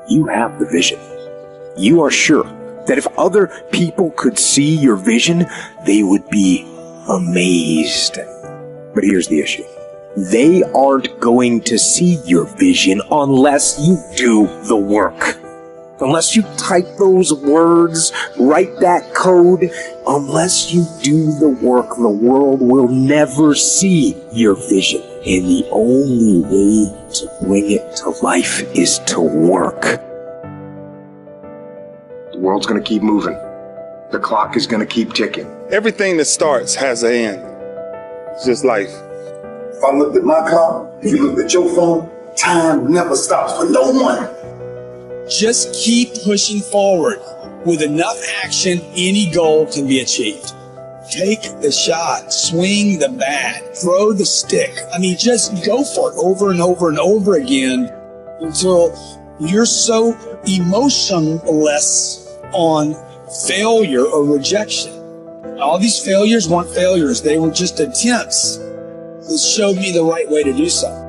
you have the vision. You are sure that if other people could see your vision, they would be amazed. But here's the issue. They aren't going to see your vision unless you do the work. Unless you type those words, write that code, unless you do the work, the world will never see your vision. And the only way to bring it to life is to work. The world's going to keep moving. The clock is going to keep ticking. Everything that starts has an end. It's just life. If I looked at my clock, if you looked at your phone, time never stops for no one. Just keep pushing forward. With enough action, any goal can be achieved. Take the shot, swing the bat, throw the stick. I mean, just go for it over and over and over again until you're so emotionless on failure or rejection. All these failures weren't failures. They were just attempts that showed me the right way to do so.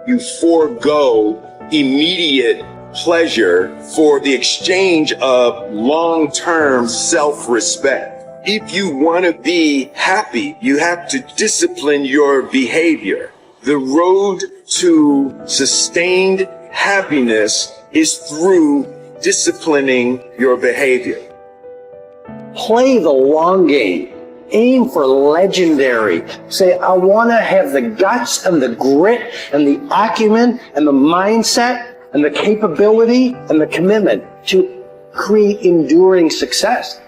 You forego immediate pleasure for the exchange of long-term self-respect. If you want to be happy, you have to discipline your behavior. The road to sustained happiness is through disciplining your behavior. Play the long game. Aim for legendary. Say, I want to have the guts and the grit and the acumen and the mindset and the capability and the commitment to create enduring success.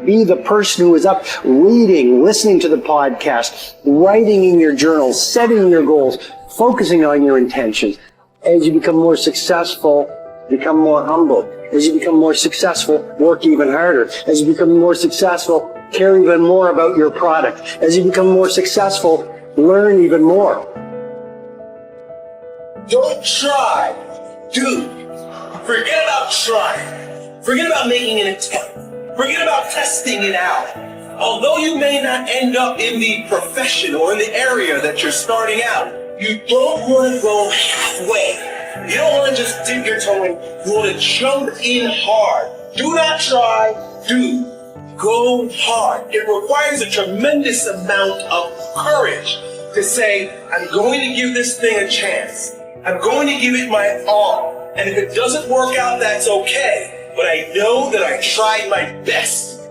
Be the person who is up reading, listening to the podcast, writing in your journal, setting your goals, focusing on your intentions. As you become more successful, become more humble. As you become more successful, work even harder. As you become more successful, care even more about your product. As you become more successful, learn even more. Don't try, do. Forget about trying. Forget about making an attempt. Forget about testing it out. Although you may not end up in the profession or in the area that you're starting out, you don't want to go halfway. You don't want to just dip your toe in. You want to jump in hard. Do not try, do. Go hard. It requires a tremendous amount of courage to say, I'm going to give this thing a chance. I'm going to give it my all. And if it doesn't work out, that's okay. But I know that I tried my best.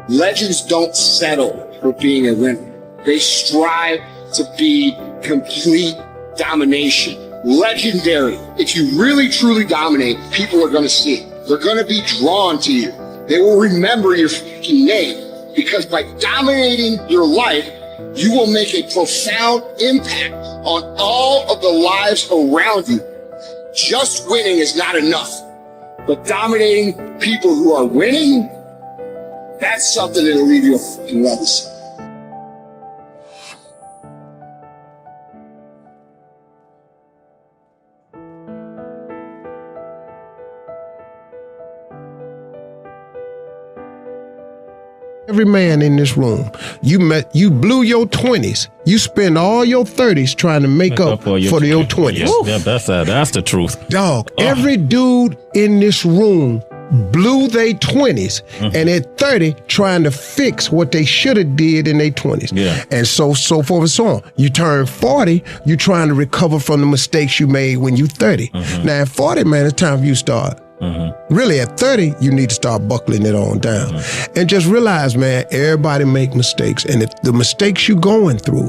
Legends don't settle for being a winner. They strive to be complete domination. Legendary. If you really truly dominate, people are going to see it. They're going to be drawn to you. They will remember your fucking name, because by dominating your life, you will make a profound impact on all of the lives around you. Just winning is not enough, but dominating people who are winning, that's something that'll leave you a fucking legacy. Every man in this room, you blew your 20s. You spend all your 30s trying to make up for your 20s. Yeah, that's the truth. Dog, every dude in this room blew their 20s and at 30 trying to fix what they should have did in their 20s. Yeah. And so forth and so on. You turn 40, you trying to recover from the mistakes you made when you 30. Now at 40, man, it's time for you to start. Really, at 30, you need to start buckling it on down. And just realize, man, everybody make mistakes. And if the mistakes you're going through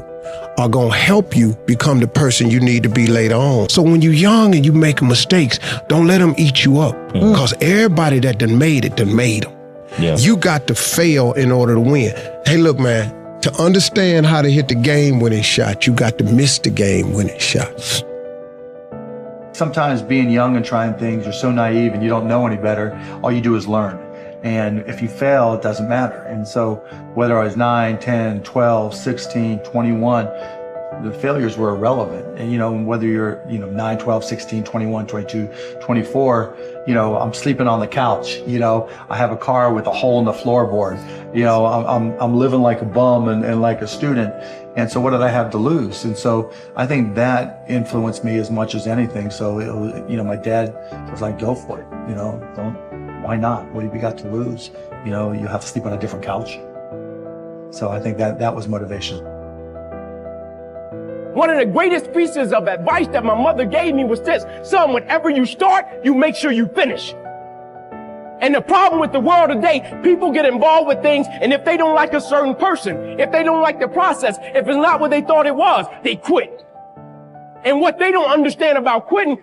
are going to help you become the person you need to be later on. So when you're young and you making mistakes, don't let them eat you up. Because everybody that done made it, done made them. Yeah. You got to fail in order to win. Hey, look, man, to understand how to hit the game-winning shot, you got to miss the game-winning shots. Sometimes being young and trying things, you're so naive and you don't know any better. All you do is learn. And if you fail, it doesn't matter. And so whether I was 9, 10, 12, 16, 21, the failures were irrelevant. And, whether you're, 9, 12, 16, 21, 22, 24, I'm sleeping on the couch. I have a car with a hole in the floorboard. I'm living like a bum and like a student. And so what did I have to lose? And so I think that influenced me as much as anything. So, it was, you know, my dad was like, go for it, you know, why not? What have you got to lose? You know, you have to sleep on a different couch. So I think that was motivation. One of the greatest pieces of advice that my mother gave me was this: son, whenever you start, you make sure you finish. And the problem with the world today, people get involved with things, and if they don't like a certain person, if they don't like the process, if it's not what they thought it was, they quit. And what they don't understand about quitting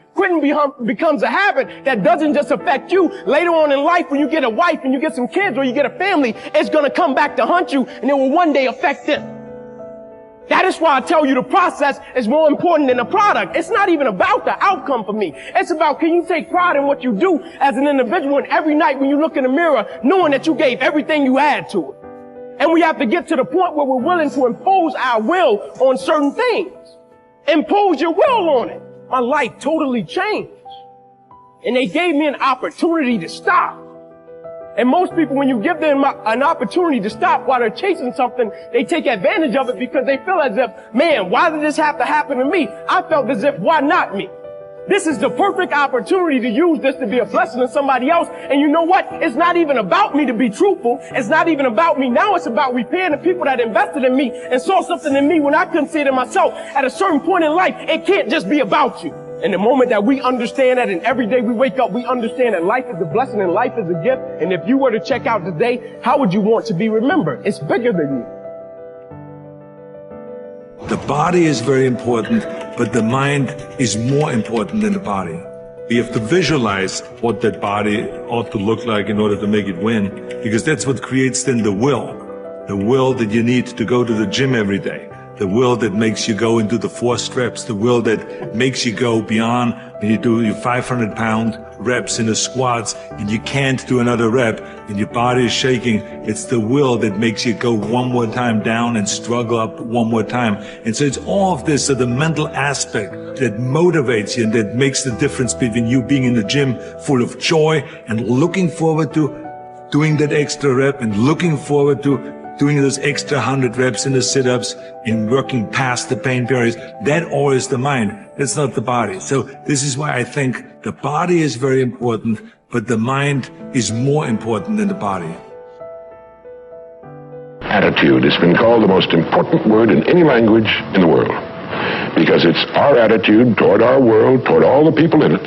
becomes a habit that doesn't just affect you. Later on in life, when you get a wife and you get some kids or you get a family, it's going to come back to hunt you, and it will one day affect them. That is why I tell you the process is more important than the product. It's not even about the outcome for me. It's about, can you take pride in what you do as an individual, and every night when you look in the mirror, knowing that you gave everything you had to it. And we have to get to the point where we're willing to impose our will on certain things. Impose your will on it. My life totally changed. And they gave me an opportunity to stop. And most people, when you give them an opportunity to stop while they're chasing something, they take advantage of it because they feel as if, man, why did this have to happen to me? I felt as if, why not me? This is the perfect opportunity to use this to be a blessing to somebody else. And you know what? It's not even about me, to be truthful. It's not even about me. Now it's about repaying the people that invested in me and saw something in me when I couldn't see it in myself. At a certain point in life, it can't just be about you. And the moment that we understand that, and every day we wake up, we understand that life is a blessing and life is a gift. And if you were to check out today, how would you want to be remembered? It's bigger than you. The body is very important, but the mind is more important than the body. We have to visualize what that body ought to look like in order to make it win, because that's what creates then the will that you need to go to the gym every day. The will that makes you go into the 4 steps, the will that makes you go beyond when you do your 500-pound reps in the squats and you can't do another rep and your body is shaking. It's the will that makes you go one more time down and struggle up one more time. And so it's all of this, so the mental aspect that motivates you and that makes the difference between you being in the gym full of joy and looking forward to doing that extra rep and looking forward to doing those extra 100 reps in the sit-ups and working past the pain barriers. That all is the mind. That's not the body. So this is why I think the body is very important, but the mind is more important than the body. Attitude has been called the most important word in any language in the world, because it's our attitude toward our world, toward all the people in it,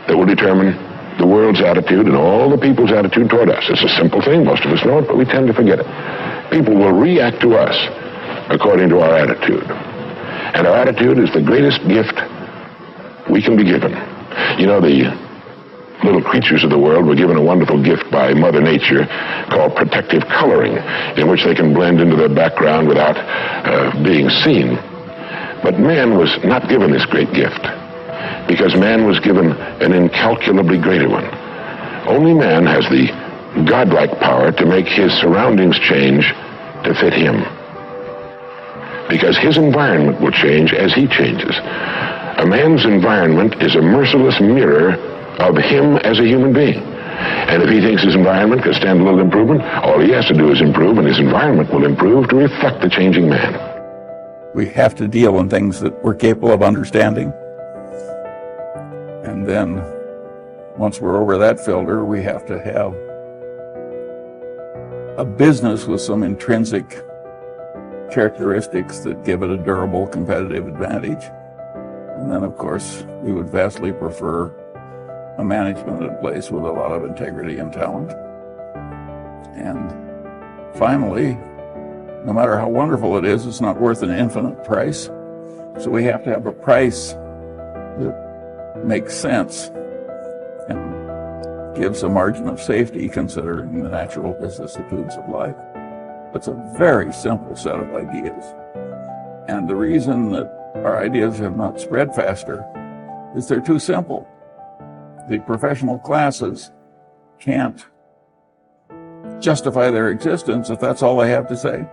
that will determine the world's attitude and all the people's attitude toward us. It's a simple thing. Most of us know it, but we tend to forget it. People will react to us according to our attitude. And our attitude is the greatest gift we can be given. You know, the little creatures of the world were given a wonderful gift by Mother Nature called protective coloring, in which they can blend into the background without being seen. But man was not given this great gift, because man was given an incalculably greater one. Only man has the godlike power to make his surroundings change to fit him, because his environment will change as he changes. A man's environment is a merciless mirror of him as a human being. And if he thinks his environment can stand a little improvement, all he has to do is improve, and his environment will improve to reflect the changing man. We have to deal in things that we're capable of understanding. And then, once we're over that filter, we have to have a business with some intrinsic characteristics that give it a durable competitive advantage. And then, of course, we would vastly prefer a management in place with a lot of integrity and talent. And finally, no matter how wonderful it is, it's not worth an infinite price. So we have to have a price that makes sense and gives a margin of safety considering the natural vicissitudes of life. It's a very simple set of ideas. And the reason that our ideas have not spread faster is they're too simple. The professional classes can't justify their existence if that's all they have to say.